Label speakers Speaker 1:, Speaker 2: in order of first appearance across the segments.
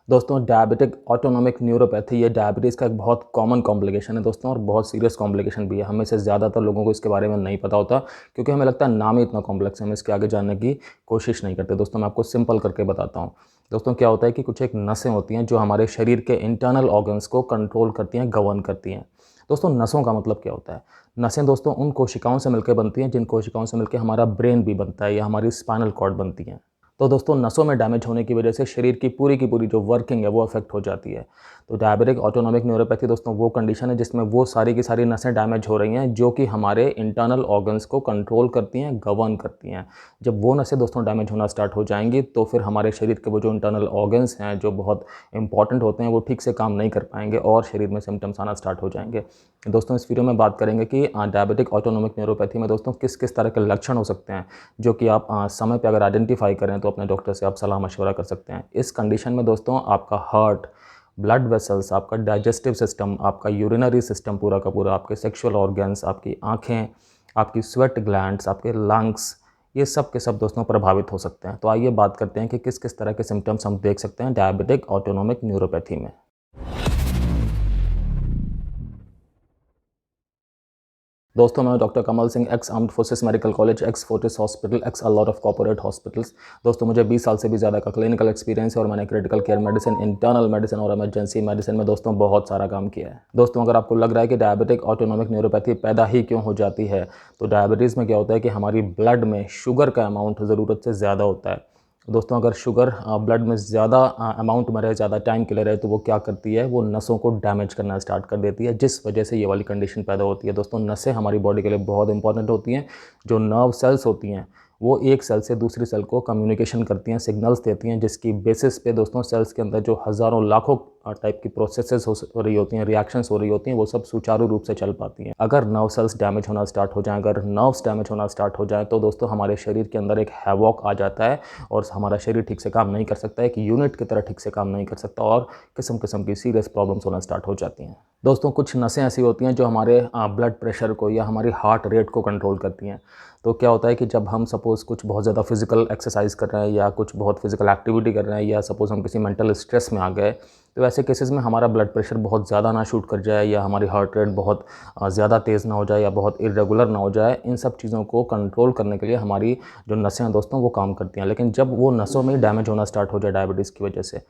Speaker 1: दोस्तों diabetic autonomic neuropathy ये diabetes का एक बहुत कॉमन कॉम्प्लिकेशन है दोस्तों, और बहुत सीरियस कॉम्प्लिकेशन भी है। हमें से ज़्यादातर लोगों को इसके बारे में नहीं पता होता, क्योंकि हमें लगता है नाम ही इतना कॉम्प्लेक्स है, हम इसके आगे जानने की कोशिश नहीं करते। दोस्तों मैं आपको सिंपल करके बताता हूँ। दोस्तों क्या होता है कि कुछ एक नसें होती हैं जो हमारे शरीर के इंटरनल ऑर्गन्स को कंट्रोल करती हैं, गवर्न करती हैं। दोस्तों नसों का मतलब क्या होता है? नसें दोस्तों उन कोशिकाओं से मिलकर बनती हैं जिन कोशिकाओं से मिलकर हमारा ब्रेन भी बनता है या हमारी स्पाइनल कॉर्ड बनती हैं। तो दोस्तों नसों में डैमेज होने की वजह से शरीर की पूरी जो वर्किंग है वो अफेक्ट हो जाती है। तो डायबिटिक ऑटोनोमिक न्यूरोपैथी दोस्तों वो कंडीशन है जिसमें वो सारी की सारी नसें डैमेज हो रही हैं जो कि हमारे इंटरनल ऑर्गन्स को कंट्रोल करती हैं, गवर्न करती हैं। जब वो नसें दोस्तों डैमेज होना स्टार्ट हो जाएंगी तो फिर हमारे शरीर के वो जो इंटरनल ऑर्गन्स हैं जो बहुत इंपॉर्टेंट होते हैं वो ठीक से काम नहीं कर पाएंगे और शरीर में सिम्टम्स आना स्टार्ट हो जाएंगे। दोस्तों इस वीडियो में बात करेंगे कि डायबिटिक ऑटोनोमिक न्यूरोपैथी में दोस्तों किस किस तरह के लक्षण हो सकते हैं जो कि आप समय पे अगर आइडेंटिफाई करें तो अपने डॉक्टर से आप सलाह मशवरा कर सकते हैं। इस कंडीशन में दोस्तों आपका हार्ट, ब्लड वेसल्स, आपका डाइजेस्टिव सिस्टम, आपका यूरिनरी सिस्टम पूरा का पूरा, आपके सेक्सुअल ऑर्गन्स, आपकी आँखें, आपकी स्वेट ग्लैंड्स, आपके लंग्स, ये सब के सब दोस्तों प्रभावित हो सकते हैं। तो आइए बात करते हैं कि किस किस तरह के सिम्टम्स हम देख सकते हैं डायबिटिक ऑटोनोमिक न्यूरोपैथी में। दोस्तों मैं doctor Kamal Singh, x armed forces medical college, x Fortis hospital, x a lot of corporate hospitals. दोस्तों मुझे 20 साल से भी ज़्यादा का क्लिनिकल एक्सपीरियंस है और मैंने critical care medicine, internal medicine और इमरजेंसी मेडिसिन में दोस्तों बहुत सारा काम किया है। दोस्तों अगर आपको लग रहा है कि डायबिटिक ऑटोनोमिक न्यूरोपैथी पैदा ही क्यों हो जाती है, तो डायबिटीज़ में क्या होता है कि हमारी ब्लड में शुगर का अमाउंट ज़रूरत से ज़्यादा होता है। दोस्तों अगर शुगर ब्लड में ज़्यादा अमाउंट में रहे, ज़्यादा टाइम के लिए रहे, तो वो क्या करती है, वो नसों को डैमेज करना स्टार्ट कर देती है, जिस वजह से ये वाली कंडीशन पैदा होती है। दोस्तों नसें हमारी बॉडी के लिए बहुत इंपॉर्टेंट होती हैं। जो नर्व सेल्स होती हैं वो एक सेल से दूसरी सेल को कम्युनिकेशन करती हैं, सिग्नल्स देती हैं, जिसकी बेसिस पे दोस्तों सेल्स के अंदर जो हज़ारों लाखों टाइप की प्रोसेसेस हो रही होती हैं, रिएक्शंस हो रही होती हैं, वो सब सुचारू रूप से चल पाती हैं। अगर नर्व सेल्स डैमेज होना स्टार्ट हो जाएं, अगर नर्व्स डैमेज होना स्टार्ट हो जाए, तो दोस्तों हमारे शरीर के अंदर एक हैवॉक आ जाता है और हमारा शरीर ठीक से काम नहीं कर सकता, एक यूनिट की तरह ठीक से काम नहीं कर सकता और किस्म किस्म की सीरियस प्रॉब्लम्स होना स्टार्ट हो जाती हैं। दोस्तों कुछ नसें ऐसी होती हैं जो हमारे ब्लड प्रेशर को या हमारी हार्ट रेट को कंट्रोल करती हैं। तो क्या होता है कि जब हम सपोज़ कुछ बहुत ज़्यादा फिजिकल एक्सरसाइज कर रहे हैं या कुछ बहुत फिजिकल एक्टिविटी कर रहे हैं या सपोज़ हम किसी मेंटल स्ट्रेस में आ गए, तो ऐसे केसेस में हमारा ब्लड प्रेशर बहुत ज़्यादा ना शूट कर जाए या हमारी हार्ट रेट बहुत ज़्यादा तेज़ ना हो जाए या बहुत इरेगुलर ना हो जाए, इन सब चीज़ों को कंट्रोल करने के लिए हमारी जो नसें हैं दोस्तों वो काम करती हैं। लेकिन जब वो नसों में डैमेज होना स्टार्ट हो जाए डायबिटीज़ की वजह से,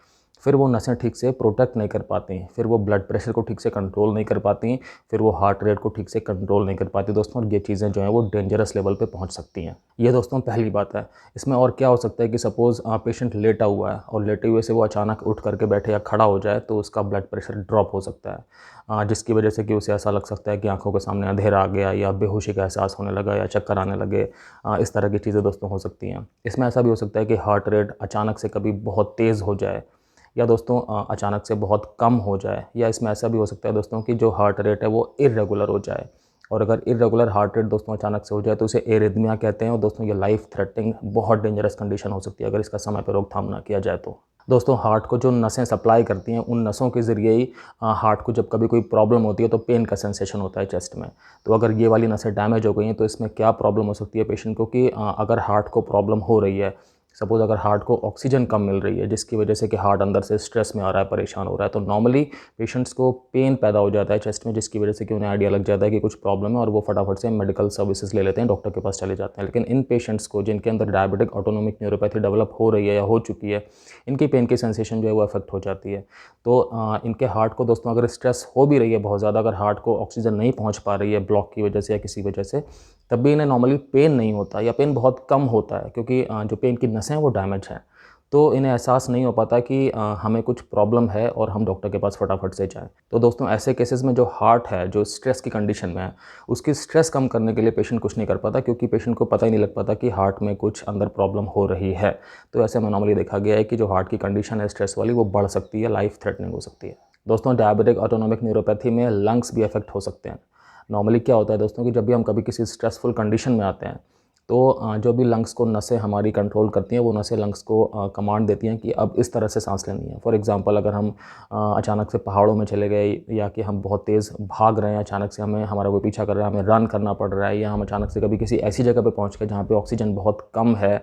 Speaker 1: फिर वो नसें ठीक से प्रोटेक्ट नहीं कर पाती, फिर वो ब्लड प्रेशर को ठीक से कंट्रोल नहीं कर पाती, फिर वो हार्ट रेट को ठीक से कंट्रोल नहीं कर पाती दोस्तों, और ये चीज़ें जो हैं वो डेंजरस लेवल पे पहुंच सकती हैं। ये दोस्तों पहली बात है। इसमें और क्या हो सकता है कि सपोज़ पेशेंट लेटा हुआ है और लेटे हुए से वो अचानक उठ करके बैठे या खड़ा हो जाए तो उसका ब्लड प्रेशर ड्रॉप हो सकता है, जिसकी वजह से कि उसे ऐसा लग सकता है कि आंखों के सामने अंधेरा आ गया या बेहोशी का एहसास होने लगा या चक्कर आने लगे। इस तरह की चीज़ें दोस्तों हो सकती हैं। इसमें ऐसा भी हो सकता है कि हार्ट रेट अचानक से कभी बहुत तेज़ हो जाए या दोस्तों अचानक से बहुत कम हो जाए, या इसमें ऐसा भी हो सकता है दोस्तों कि जो हार्ट रेट है वो इर्रेगुलर हो जाए। और अगर इर्रेगुलर हार्ट रेट दोस्तों अचानक से हो जाए तो उसे एरिथमिया कहते हैं, और दोस्तों ये लाइफ थ्रेटनिंग बहुत डेंजरस कंडीशन हो सकती है अगर इसका समय पर रोकथाम ना किया जाए तो। दोस्तों हार्ट को जो नसें सप्लाई करती हैं, उन नसों के ज़रिए ही हार्ट को जब कभी कोई प्रॉब्लम होती है तो पेन का सेंसेशन होता है चेस्ट में। तो अगर ये वाली नसें डैमेज हो गई हैं तो इसमें क्या प्रॉब्लम हो सकती है पेशेंट को कि अगर हार्ट को प्रॉब्लम हो रही है, सपोज़ अगर हार्ट को ऑक्सीजन कम मिल रही है जिसकी वजह से कि हार्ट अंदर से स्ट्रेस में आ रहा है, परेशान हो रहा है, तो नॉर्मली पेशेंट्स को पेन पैदा हो जाता है चेस्ट में, जिसकी वजह से कि उन्हें आइडिया लग जाता है कि कुछ प्रॉब्लम है और वो फटाफट से मेडिकल सर्विसेज ले लेते हैं, डॉक्टर के पास चले जाते हैं। लेकिन इन पेशेंट्स को जिनके अंदर डायबिटिक ऑटोनोमिक न्यूरोपैथी डेवलप हो रही है या हो चुकी है, इनकी पेन की सेंसेशन जो है वो अफेक्ट हो जाती है। तो इनके हार्ट को दोस्तों अगर स्ट्रेस हो भी रही है बहुत ज़्यादा, अगर हार्ट को ऑक्सीजन नहीं पहुँच पा रही है ब्लॉक की वजह से या किसी वजह से, तब भी इन्हें नॉर्मली पेन नहीं होता या पेन बहुत कम होता है, क्योंकि जो पेन की नसें हैं वो डैमेज हैं। तो इन्हें एहसास नहीं हो पाता कि हमें कुछ प्रॉब्लम है और हम डॉक्टर के पास फटाफट से जाएँ। तो दोस्तों ऐसे केसेस में जो हार्ट है, जो स्ट्रेस की कंडीशन में है, उसकी स्ट्रेस कम करने के लिए पेशेंट कुछ नहीं कर पाता, क्योंकि पेशेंट को पता ही नहीं लग पाता कि हार्ट में कुछ अंदर प्रॉब्लम हो रही है। तो ऐसे में नॉर्मली देखा गया है कि जो हार्ट की कंडीशन है स्ट्रेस वाली, वो बढ़ सकती है, लाइफ थ्रेटनिंग हो सकती है। दोस्तों डायबिटिक ऑटोनोमिक न्यूरोपैथी में लंग्स भी अफेक्ट हो सकते हैं। नॉर्मली क्या होता है दोस्तों कि जब भी हम कभी किसी स्ट्रेसफुल कंडीशन में आते हैं तो जो भी लंग्स को नसें हमारी कंट्रोल करती हैं, वो नसें लंग्स को कमांड देती हैं कि अब इस तरह से सांस लेनी है। फॉर एग्जांपल अगर हम अचानक से पहाड़ों में चले गए या कि हम बहुत तेज़ भाग रहे हैं, अचानक से हमें हमारा कोई पीछा कर रहा है, हमें रन करना पड़ रहा है, या हम अचानक से कभी किसी ऐसी जगह पे पहुंच गए जहाँ पे ऑक्सीजन बहुत कम है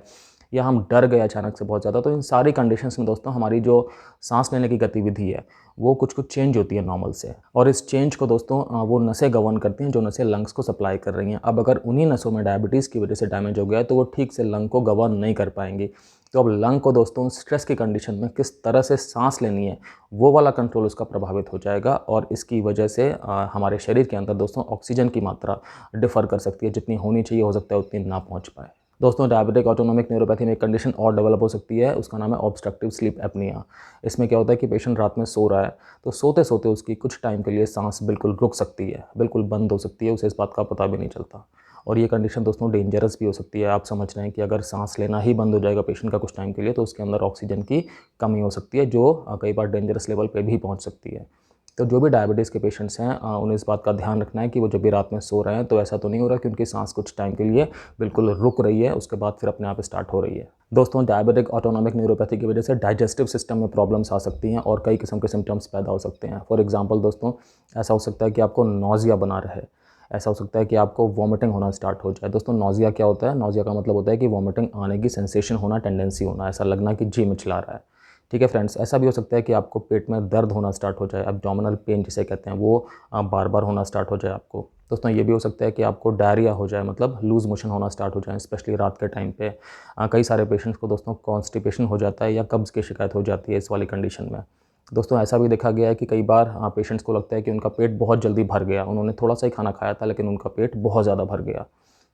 Speaker 1: या हम डर गए अचानक से बहुत ज़्यादा, तो इन सारी कंडीशंस में दोस्तों हमारी जो सांस लेने की गतिविधि है वो कुछ कुछ चेंज होती है नॉर्मल से, और इस चेंज को दोस्तों वो नसें गवर्न करती हैं जो नसें लंग्स को सप्लाई कर रही हैं। अब अगर उन्हीं नसों में डायबिटीज़ की वजह से डैमेज हो गया है तो वो ठीक से लंग को गवर्न नहीं कर पाएंगी। तो अब लंग को दोस्तों स्ट्रेस की कंडीशन में किस तरह से सांस लेनी है वो वाला कंट्रोल उसका प्रभावित हो जाएगा, और इसकी वजह से हमारे शरीर के अंदर दोस्तों ऑक्सीजन की मात्रा डिफ़र कर सकती है, जितनी होनी चाहिए हो सकता है उतनी ना पहुंच पाए। दोस्तों डायबिटिक ऑटोनोमिक न्यूरोपैथी में एक कंडीशन और डेवलप हो सकती है, उसका नाम है ऑब्स्ट्रक्टिव स्लीप एपनिया। इसमें क्या होता है कि पेशेंट रात में सो रहा है तो सोते सोते उसकी कुछ टाइम के लिए सांस बिल्कुल रुक सकती है, बिल्कुल बंद हो सकती है, उसे इस बात का पता भी नहीं चलता। और ये कंडीशन दोस्तों डेंजरस भी हो सकती है। आप समझ रहे हैं कि अगर सांस लेना ही बंद हो जाएगा पेशेंट का कुछ टाइम के लिए तो उसके अंदर ऑक्सीजन की कमी हो सकती है, जो कई बार डेंजरस लेवल पे भी पहुंच सकती है। तो जो भी डायबिटीज़ के पेशेंट्स हैं उन्हें इस बात का ध्यान रखना है कि वो जब भी रात में सो रहे हैं तो ऐसा तो नहीं हो रहा कि उनकी सांस कुछ टाइम के लिए बिल्कुल रुक रही है, उसके बाद फिर अपने आप स्टार्ट हो रही है। दोस्तों डायबिटिक ऑटोनोमिक न्यूरोपैथी की वजह से डाइजेस्टिव सिस्टम में प्रॉब्लम्स आ सकती हैं और कई किस्म के सिम्टम्स पैदा हो सकते हैं। फॉर एग्जांपल दोस्तों ऐसा हो सकता है कि आपको नौजिया बना रहे, ऐसा हो सकता है कि आपको वॉमिटिंग होना स्टार्ट हो जाए। दोस्तों नौजिया क्या होता है? नौजिया का मतलब होता है कि वॉमिटिंग आने की सेंसेशन होना, टेंडेंसी होना, ऐसा लगना कि जी मिचला रहा है। ठीक है फ्रेंड्स, ऐसा भी हो सकता है कि आपको पेट में दर्द होना स्टार्ट हो जाए, एब्डोमिनल पेन जिसे कहते हैं, वो बार बार होना स्टार्ट हो जाए आपको। दोस्तों ये भी हो सकता है कि आपको डायरिया हो जाए, मतलब लूज़ मोशन होना स्टार्ट हो जाए, स्पेशली रात के टाइम पे। कई सारे पेशेंट्स को दोस्तों कॉन्स्टिपेशन हो जाता है या कब्ज़ की शिकायत हो जाती है इस वाली कंडीशन में। दोस्तों ऐसा भी देखा गया है कि कई बार पेशेंट्स को लगता है कि उनका पेट बहुत जल्दी भर गया, उन्होंने थोड़ा सा ही खाना खाया था लेकिन उनका पेट बहुत ज़्यादा भर गया।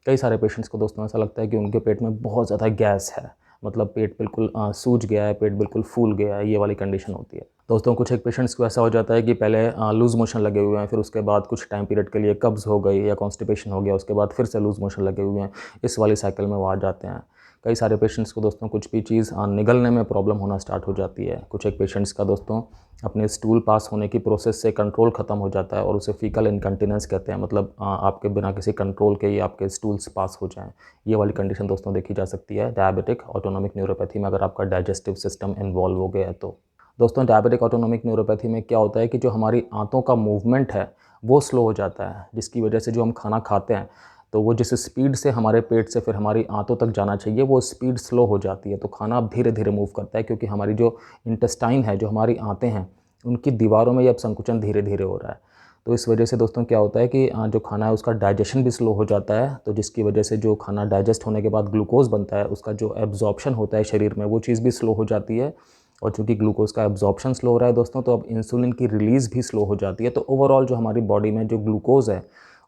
Speaker 1: कई सारे पेशेंट्स को दोस्तों ऐसा लगता है कि उनके पेट में बहुत ज़्यादा गैस है, मतलब पेट बिल्कुल सूज गया है, पेट बिल्कुल फूल गया है, ये वाली कंडीशन होती है। दोस्तों कुछ एक पेशेंट्स को ऐसा हो जाता है कि पहले लूज़ मोशन लगे हुए हैं, फिर उसके बाद कुछ टाइम पीरियड के लिए कब्ज़ हो गई या कॉन्स्टिपेशन हो गया, उसके बाद फिर से लूज़ मोशन लगे हुए हैं, इस वाली साइकिल में वो आ जाते हैं। कई सारे पेशेंट्स को दोस्तों कुछ भी चीज़ निगलने में प्रॉब्लम होना स्टार्ट हो जाती है। कुछ एक पेशेंट्स का दोस्तों अपने स्टूल पास होने की प्रोसेस से कंट्रोल ख़त्म हो जाता है और उसे फीकल इनकंटिनेंस कहते हैं, मतलब आपके बिना किसी कंट्रोल के ही आपके स्टूल्स पास हो जाएँ। ये वाली कंडीशन दोस्तों देखी जा सकती है डायबिटिक ऑटोनोमिक न्यूरोपैथी में, अगर आपका डाइजेस्टिव सिस्टम इन्वॉल्व हो गया है तो। दोस्तों डायबिटिक ऑटोनोमिक न्यूरोपैथी में क्या होता है कि जो हमारी आंतों का मूवमेंट है वो स्लो हो जाता है, जिसकी वजह से जो हम खाना खाते हैं तो वो जिस स्पीड से हमारे पेट से फिर हमारी आंतों तक जाना चाहिए वो स्पीड स्लो हो जाती है। तो खाना अब धीरे धीरे मूव करता है क्योंकि हमारी जो इंटेस्टाइन है, जो हमारी आंतें हैं, उनकी दीवारों में ये अब संकुचन धीरे धीरे हो रहा है। तो इस वजह से दोस्तों क्या होता है कि जो खाना है उसका डाइजेशन भी स्लो हो जाता है, तो जिसकी वजह से जो खाना डाइजेस्ट होने के बाद ग्लूकोज़ बनता है उसका जो एब्जॉर्प्शन होता है शरीर में वो चीज़ भी स्लो हो जाती है। और चूँकि ग्लूकोज़ का एब्जॉर्प्शन स्लो हो रहा है दोस्तों, तो अब इंसुलिन की रिलीज़ भी स्लो हो जाती है। तो ओवरऑल जो हमारी बॉडी में जो ग्लूकोज़ है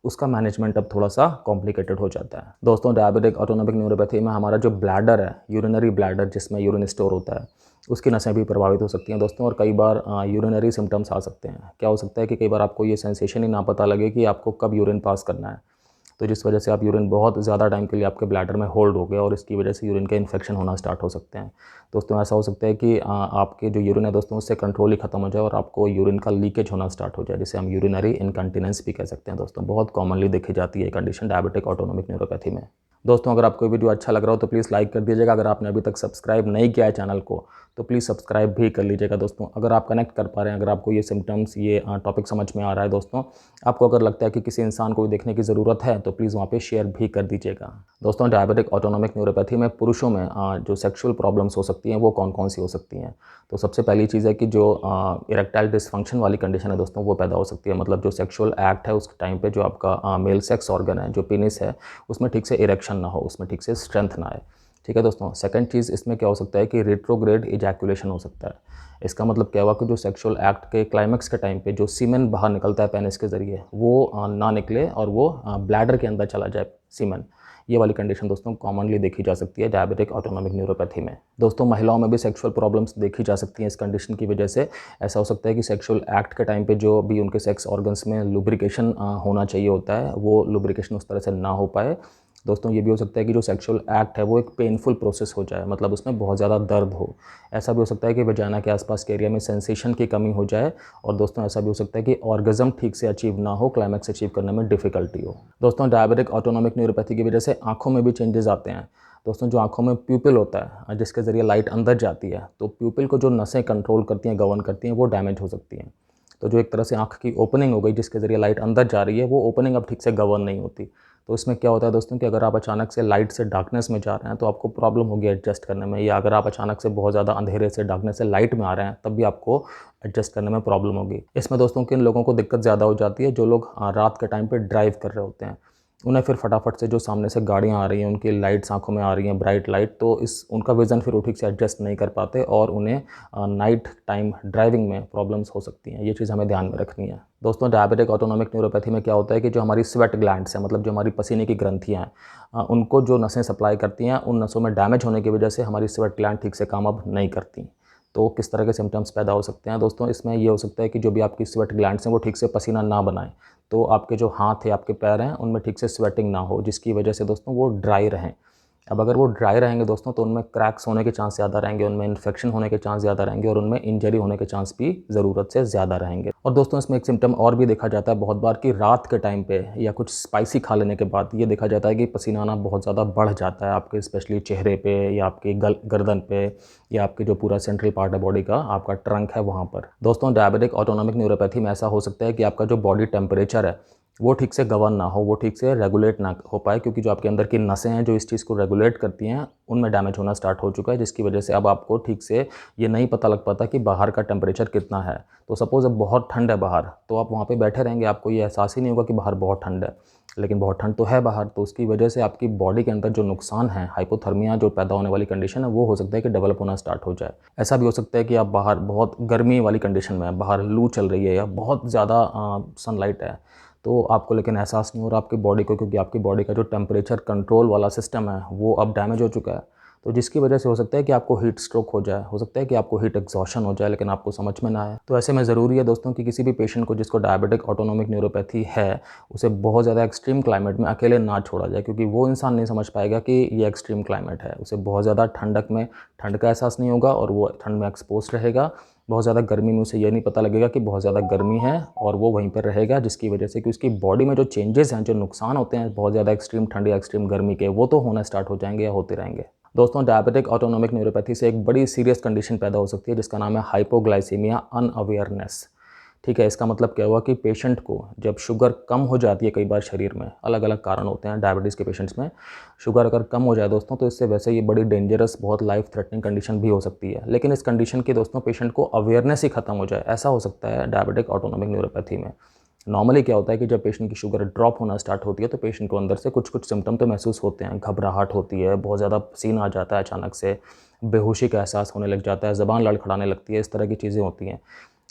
Speaker 1: उसका मैनेजमेंट अब थोड़ा सा कॉम्प्लिकेटेड हो जाता है। दोस्तों डायबिटिक ऑटोनोमिक न्यूरोपैथी में हमारा जो ब्लैडर है, यूरिनरी ब्लैडर जिसमें यूरिन स्टोर होता है, उसकी नसें भी प्रभावित हो सकती हैं दोस्तों, और कई बार यूरिनरी सिम्टम्स आ सकते हैं। क्या हो सकता है कि कई बार आपको ये सेंसेशन ही ना पता लगे कि आपको कब यूरिन पास करना है, तो जिस वजह से आप यूरिन बहुत ज़्यादा टाइम के लिए आपके ब्लैडर में होल्ड हो गया और इसकी वजह से यूरिन के इन्फेक्शन होना स्टार्ट हो सकते हैं। दोस्तों ऐसा हो सकता है कि आपके जो यूरिन है दोस्तों उससे कंट्रोल ही खत्म हो जाए और आपको यूरिन का लीकेज होना स्टार्ट हो जाए, जिसे हम यूरिनरी इनकंटिनेंस भी कह सकते हैं दोस्तों। बहुत कॉमनली देखी जाती है ये कंडीशन डायबिटिक ऑटोनोमिक न्यूरोपैथी में। दोस्तों अगर आपको वीडियो अच्छा लग रहा हो तो प्लीज़ लाइक कर दीजिएगा। अगर आपने अभी तक सब्सक्राइब नहीं किया है चैनल को तो प्लीज़ सब्सक्राइब भी कर लीजिएगा दोस्तों। अगर आप कनेक्ट कर पा रहे हैं, अगर आपको ये सिम्टम्स, ये टॉपिक समझ में आ रहा है दोस्तों, आपको अगर लगता है कि किसी इंसान को देखने की ज़रूरत है तो प्लीज़ वहाँ पे शेयर भी कर दीजिएगा। दोस्तों डायबिटिक ऑटोनोमिक न्यूरोपैथी में पुरुषों में जो सेक्सुअल प्रॉब्लम्स हो सकती हैं वो कौन कौन सी हो सकती हैं? तो सबसे पहली चीज़ है कि जो इरेक्टाइल डिसफंक्शन वाली कंडीशन है दोस्तों वो पैदा हो सकती है, मतलब जो सेक्सुअल एक्ट है उस टाइम पे जो आपका मेल सेक्स ऑर्गन है, जो पेनिस है, उसमें ठीक से इरेक्शन ना हो, उसमें ठीक से स्ट्रेंथ ना आए। ठीक है दोस्तों। सेकंड चीज़ इसमें क्या हो सकता है कि रेट्रोग्रेड इजैकुलेशन हो सकता है। इसका मतलब क्या हुआ कि जो सेक्सुअल एक्ट के क्लाइमेक्स के टाइम पे जो सीमेन बाहर निकलता है पेनिस के ज़रिए वो ना निकले और वो ब्लैडर के अंदर चला जाए सीमेन। ये वाली कंडीशन दोस्तों कॉमनली देखी जा सकती है डायबिटिक ऑटोनोमिक न्यूरोपैथी में। दोस्तों महिलाओं में भी सेक्सुअल प्रॉब्लम्स देखी जा सकती हैं इस कंडीशन की वजह से। ऐसा हो सकता है कि सेक्सुअल एक्ट के टाइम पे जो भी उनके सेक्स ऑर्गन्स में लुब्रिकेशन होना चाहिए होता है वो लुब्रिकेशन उस तरह से ना हो पाए। दोस्तों ये भी हो सकता है कि जो सेक्सुअल एक्ट है वो एक पेनफुल प्रोसेस हो जाए, मतलब उसमें बहुत ज़्यादा दर्द हो। ऐसा भी हो सकता है कि वजाना के आसपास के एरिया में सेंसेशन की कमी हो जाए। और दोस्तों ऐसा भी हो सकता है कि ऑर्गेज़म ठीक से अचीव ना हो, क्लाइमैक्स अचीव करने में डिफ़िकल्टी हो। दोस्तों डायबिटिक ऑटोनोमिक न्यूरोपैथी की वजह से आँखों में भी चेंजेस आते हैं। दोस्तों जो आँखों में प्यूपिल होता है जिसके ज़रिए लाइट अंदर जाती है, तो प्यूपिल को जो नसें कंट्रोल करती हैं, गवर्न करती हैं, वो डैमेज हो सकती हैं। तो जो एक तरह से आँख की ओपनिंग हो गई जिसके ज़रिए लाइट अंदर जा रही है, वो ओपनिंग अब ठीक से गवर्न नहीं होती। तो इसमें क्या होता है दोस्तों कि अगर आप अचानक से लाइट से डार्कनेस में जा रहे हैं तो आपको प्रॉब्लम होगी एडजस्ट करने में, या अगर आप अचानक से बहुत ज़्यादा अंधेरे से डार्कनेस से लाइट में आ रहे हैं तब भी आपको एडजस्ट करने में प्रॉब्लम होगी। इसमें दोस्तों किन लोगों को दिक्कत ज़्यादा हो जाती है, जो लोग रात के टाइम पे ड्राइव कर रहे होते हैं, उन्हें फिर फटाफट से जो सामने से गाड़ियाँ आ रही हैं उनकी लाइट्स आँखों में आ रही हैं, ब्राइट लाइट, तो इस उनका विज़न फिर वो ठीक से एडजस्ट नहीं कर पाते और उन्हें नाइट टाइम ड्राइविंग में प्रॉब्लम्स हो सकती हैं। ये चीज़ हमें ध्यान में रखनी है। दोस्तों डायबिटिक ऑटोनोमिक न्यूरोपैथी में क्या होता है कि जो हमारी स्वेट ग्लैंड्स हैं, मतलब जो हमारी पसीने की ग्रंथियाँ हैं, उनको जो नसें सप्लाई करती हैं, उन नसों में डैमेज होने की वजह से हमारी स्वेट ग्लैंड ठीक से काम अब नहीं करती। तो किस तरह के सिम्टम्स पैदा हो सकते हैं दोस्तों, इसमें ये हो सकता है कि जो भी आपकी स्वेट ग्लैंड्स हैं वो ठीक से पसीना ना बनाएं, तो आपके जो हाथ है, आपके पैर हैं, उनमें ठीक से स्वेटिंग ना हो, जिसकी वजह से दोस्तों वो ड्राई रहें। अब अगर वो ड्राई रहेंगे दोस्तों तो उनमें क्रैक्स होने के चांस ज़्यादा रहेंगे, उनमें इन्फेक्शन होने के चांस ज़्यादा रहेंगे और उनमें इंजरी होने के चांस भी ज़रूरत से ज़्यादा रहेंगे। और दोस्तों इसमें एक सिम्टम और भी देखा जाता है बहुत बार कि रात के टाइम पे या कुछ स्पाइसी खा लेने के बाद ये देखा जाता है कि पसीना आना बहुत ज़्यादा बढ़ जाता है आपके स्पेशली चेहरे पे या आपकी गर्दन पे या आपके जो पूरा सेंट्रल पार्ट है बॉडी का, आपका ट्रंक है वहाँ पर। दोस्तों डायबिटिक ऑटोनोमिक न्यूरोपैथी में ऐसा हो सकता है कि आपका जो बॉडी टेम्परेचर है वो ठीक से गवर्न ना हो, वो ठीक से रेगुलेट ना हो पाए, क्योंकि जो आपके अंदर की नसें हैं जो इस चीज़ को रेगुलेट करती हैं उनमें डैमेज होना स्टार्ट हो चुका है, जिसकी वजह से अब आपको ठीक से ये नहीं पता लग पाता कि बाहर का टेम्परेचर कितना है। तो सपोज़ अब बहुत ठंड है बाहर, तो आप वहाँ पे बैठे रहेंगे, आपको ये एहसास ही नहीं होगा कि बाहर बहुत ठंड है, लेकिन बहुत ठंड तो है बाहर, तो उसकी वजह से आपकी बॉडी के अंदर जो नुकसान है, हाइपोथर्मिया जो पैदा होने वाली कंडीशन है, वो हो सकता है कि डेवलप होना स्टार्ट हो जाए। ऐसा भी हो सकता है कि आप बाहर बहुत गर्मी वाली कंडीशन में हैं, बाहर लू चल रही है या बहुत ज़्यादा सनलाइट है, तो आपको लेकिन एहसास नहीं हो रहा आपकी बॉडी को, क्योंकि आपकी बॉडी का जो टेम्परेचर कंट्रोल वाला सिस्टम है वो अब डैमेज हो चुका है। तो जिसकी वजह से हो सकता है कि आपको हीट स्ट्रोक हो जाए, हो सकता है कि आपको हीट एग्जॉशन हो जाए, लेकिन आपको समझ में ना आए। तो ऐसे में ज़रूरी है दोस्तों कि किसी भी पेशेंट को जिसको डायबिटिक ऑटोनोमिक न्यूरोपैथी है, उसे बहुत ज़्यादा एक्सट्रीम क्लाइमेट में अकेले ना छोड़ा जाए, क्योंकि वो इंसान नहीं समझ पाएगा कि ये एक्सट्रीम क्लाइमेट है। उसे बहुत ज़्यादा ठंडक में ठंड का एहसास नहीं होगा और वो ठंड में एक्सपोज रहेगा। बहुत ज़्यादा गर्मी में उसे ये नहीं पता लगेगा कि बहुत ज़्यादा गर्मी है और वो वहीं पर रहेगा, जिसकी वजह से कि उसकी बॉडी में जो चेंजेस हैं, जो नुकसान होते हैं बहुत ज़्यादा एक्सट्रीम ठंड या एक्सट्रीम गर्मी के, वो तो होना स्टार्ट हो जाएंगे या होते रहेंगे। दोस्तों डायबिटिक ऑटोनोमिक न्यूरोपैथी से एक बड़ी सीरियस कंडीशन पैदा हो सकती है जिसका नाम है हाइपोग्लाइसीमिया अनअवेयरनेस। ठीक है, इसका मतलब क्या हुआ कि पेशेंट को जब शुगर कम हो जाती है, कई बार शरीर में अलग अलग कारण होते हैं डायबिटीज़ के पेशेंट्स में, शुगर अगर कम हो जाए दोस्तों तो इससे वैसे ये बड़ी डेंजरस, बहुत लाइफ थ्रेटनिंग कंडीशन भी हो सकती है। लेकिन इस कंडीशन की दोस्तों पेशेंट को अवेयरनेस ही खत्म हो जाए, ऐसा हो सकता है डायबिटिक ऑटोनोमिक न्यूरोपैथी में। नॉर्मली क्या होता है कि जब पेशेंट की शुगर ड्रॉप होना स्टार्ट होती है तो पेशेंट को अंदर से कुछ कुछ सिम्टम तो महसूस होते हैं, घबराहट होती है, बहुत ज़्यादा पसीना आ जाता है अचानक से, बेहोशी का एहसास होने लग जाता है, ज़बान लड़खड़ाने लगती है, इस तरह की चीज़ें होती हैं।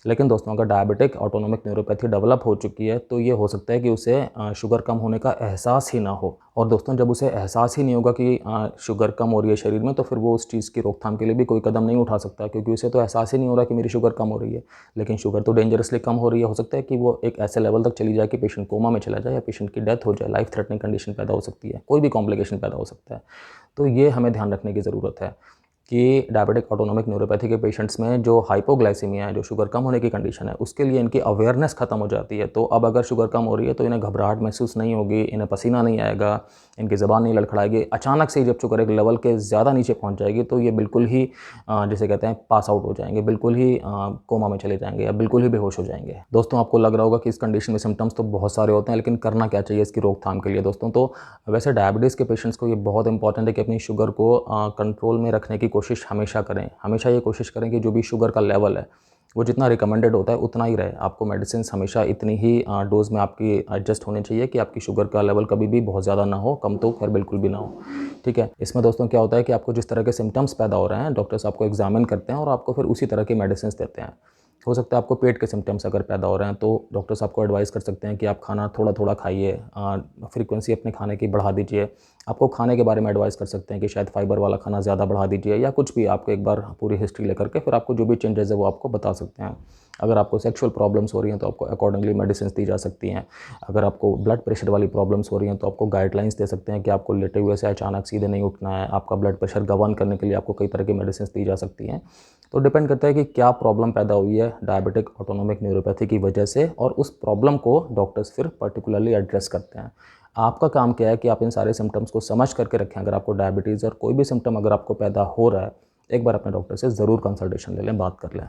Speaker 1: लेकिन दोस्तों अगर डायबिटिक ऑटोनोमिक न्यूरोपैथी डेवलप हो चुकी है तो ये हो सकता है कि उसे शुगर कम होने का एहसास ही ना हो। और दोस्तों जब उसे एहसास ही नहीं होगा कि शुगर कम हो रही है शरीर में, तो फिर वो उस चीज़ की रोकथाम के लिए भी कोई कदम नहीं उठा सकता, क्योंकि उसे तो एहसास ही नहीं हो रहा कि मेरी शुगर कम हो रही है। लेकिन शुगर तो डेंजरसली कम हो रही है, हो सकता है कि वो एक ऐसे लेवल तक चली जाए कि पेशेंट कोमा में चला जाए या पेशेंट की डेथ हो जाए, लाइफ थ्रेटनिंग कंडीशन पैदा हो सकती है, कोई भी कॉम्प्लिकेशन पैदा हो सकता है। तो ये हमें ध्यान रखने की ज़रूरत है कि डायबिटिक ऑटोनोमिक न्यूरोपैथी के पेशेंट्स में जो हाइपोग्लाइसीमिया है, जो शुगर कम होने की कंडीशन है, उसके लिए इनकी अवेयरनेस खत्म हो जाती है। तो अब अगर शुगर कम हो रही है तो इन्हें घबराहट महसूस नहीं होगी, इन्हें पसीना नहीं आएगा, इनकी ज़बान नहीं लड़खड़ाएगी। अचानक से जब शुगर एक लेवल के ज़्यादा नीचे पहुंच जाएगी तो ये बिल्कुल ही जिसे कहते हैं पास आउट हो जाएंगे, बिल्कुल ही कोमा में चले जाएंगे या बिल्कुल ही बेहोश हो जाएंगे। दोस्तों आपको लग रहा होगा कि इस कंडीशन में सिम्टम्स तो बहुत सारे होते हैं, लेकिन करना क्या चाहिए इसकी रोकथाम के लिए दोस्तों? तो वैसे डायबिटीज़ के पेशेंट्स को ये बहुत इंपॉर्टेंट है कि अपनी शुगर को कंट्रोल में रखने की कोशिश हमेशा करें। हमेशा ये कोशिश करें कि जो भी शुगर का लेवल है वो जितना रिकमेंडेड होता है उतना ही रहे। आपको मेडिसिन हमेशा इतनी ही डोज़ में आपकी एडजस्ट होनी चाहिए कि आपकी शुगर का लेवल कभी भी बहुत ज़्यादा ना हो, कम तो खैर बिल्कुल भी ना हो। ठीक है, इसमें दोस्तों क्या होता है कि आपको जिस तरह के सिम्टम्स पैदा हो रहे हैं, डॉक्टर्स आपको एग्जामिन करते हैं और आपको फिर उसी तरह की मेडिसिन देते हैं। हो सकता है आपको पेट के सिम्टम्स अगर पैदा हो रहे हैं तो डॉक्टर्स आपको एडवाइस कर सकते हैं कि आप खाना थोड़ा थोड़ा खाइए, फ्रीक्वेंसी अपने खाने की बढ़ा दीजिए। आपको खाने के बारे में एडवाइस कर सकते हैं कि शायद फाइबर वाला खाना ज़्यादा बढ़ा दीजिए, या कुछ भी आपको एक बार पूरी हिस्ट्री लेकर के फिर आपको जो भी चेंजेस है वो आपको बता सकते हैं। अगर आपको सेक्सुअल प्रॉब्लम्स हो रही हैं तो आपको अकॉर्डिंगली मेडिसिन दी जा सकती हैं। अगर आपको ब्लड प्रेशर वाली प्रॉब्लम्स हो रही हैं तो आपको गाइडलाइंस दे सकते हैं कि आपको लेटे हुए से अचानक सीधे नहीं उठना है। आपका ब्लड प्रेशर गवर्न करने के लिए आपको कई तरह की मेडिसिन दी जा सकती हैं। तो डिपेंड करता है कि क्या प्रॉब्लम पैदा हुई है डायबिटिक ऑटोनोमिक न्यूरोपैथी की वजह से, और उस प्रॉब्लम को डॉक्टर्स फिर पर्टिकुलरली एड्रेस करते हैं। आपका काम क्या है कि आप इन सारे सिम्टम्स को समझ करके रखें। अगर आपको डायबिटीज़ और कोई भी सिम्टम अगर आपको पैदा हो रहा है, एक बार अपने डॉक्टर से ज़रूर कंसल्टेशन ले लें, बात कर लें।